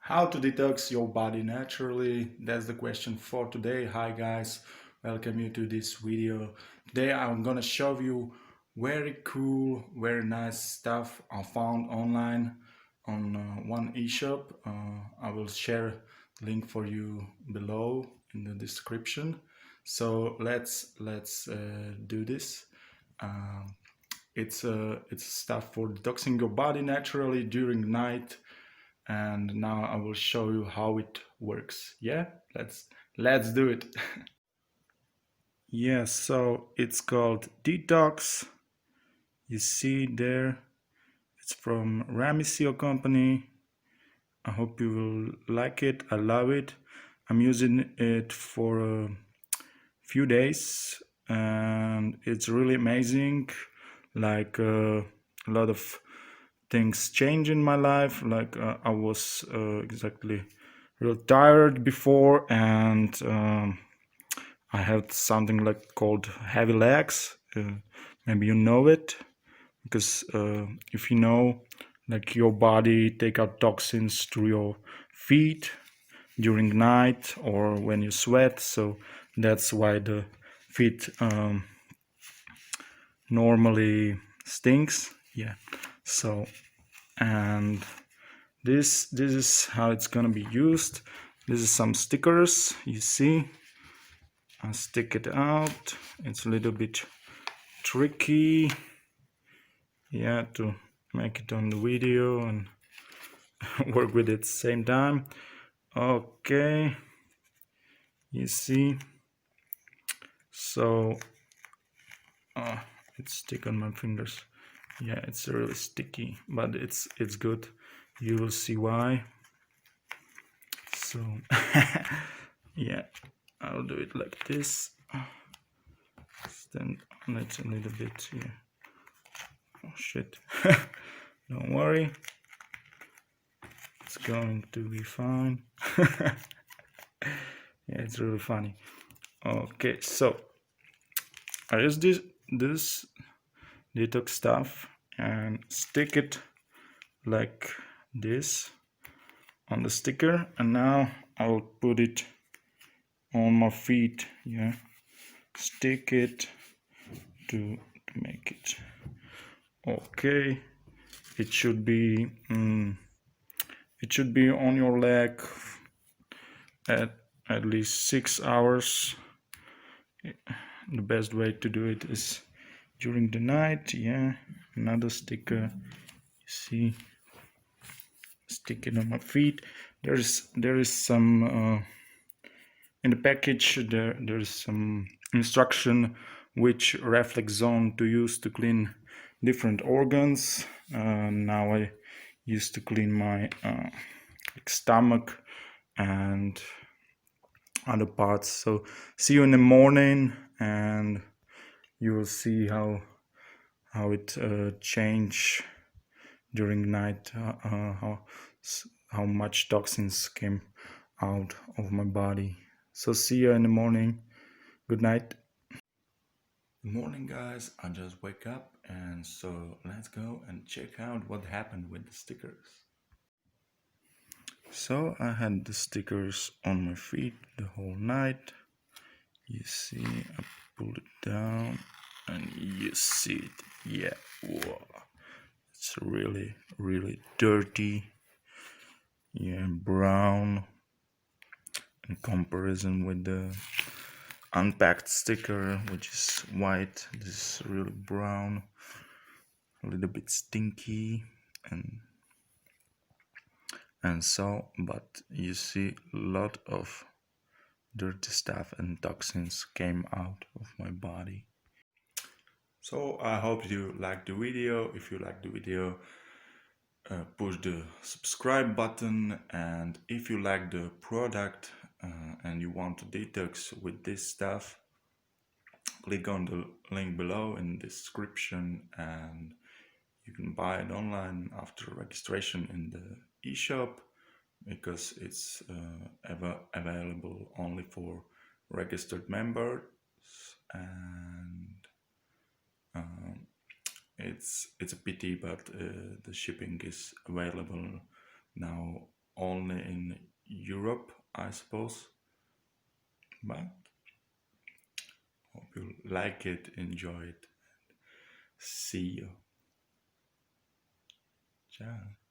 How to detox your body naturally? That's the question for today. Hi guys, welcome you to this video. Today I'm gonna show you very cool, very nice stuff I found online on one eshop. I will share the link for you below in the description. So let's do this. Um, it's stuff for detoxing your body naturally during night, and now I will show you how it works. Yeah, let's do it. Yeah, so it's called Detox. You see there, it's from Ramissio company. I hope you will like it. I love it. I'm using it for a few days and it's really amazing. Like a lot of things change in my life. Like I was exactly real tired before, and I had something like called heavy legs. Maybe you know it, because if you know, like your body take out toxins through your feet during night or when you sweat. So that's why the feet normally stinks. Yeah. So and this is how it's gonna be used. This is some stickers, you see. I stick it out. It's a little bit tricky, yeah, to make it on the video and work with it at the same time. Okay, you see. So it's stick on my fingers. Yeah, it's really sticky, but it's good. You will see why. So yeah, I'll do it like this. Stand on it a little bit here. Oh shit. Don't worry, it's going to be fine. Yeah, it's really funny. Okay, so I use this detox stuff and stick it like this on the sticker, and now I'll put it on my feet. Yeah, stick it to make it okay. It should be on your leg at least 6 hours. The best way to do it is during the night. Yeah, another sticker, you see, stick it on my feet. There is some in the package. There is some instruction which reflex zone to use to clean different organs. Now I used to clean my stomach and other parts. So see you in the morning, and you will see how it change during night, how much toxins came out of my body. So see you in the morning. Good night. Good morning guys, I just wake up, and so let's go and check out what happened with the stickers. So I had the stickers on my feet the whole night. You see, I pulled it down and you see it. Yeah, whoa, it's really dirty. Yeah, brown in comparison with the unpacked sticker, which is white. This is really brown, a little bit stinky, and so, but you see a lot of dirty stuff and toxins came out of my body. So I hope you liked the video. If you liked the video, push the subscribe button, and if you like the product and you want to detox with this stuff, click on the link below in the description, and you can buy it online after registration in the eshop, because it's available only for registered members, and it's a pity, but the shipping is available now only in Europe, I suppose. But hope you like it, enjoy it. See you. Ciao.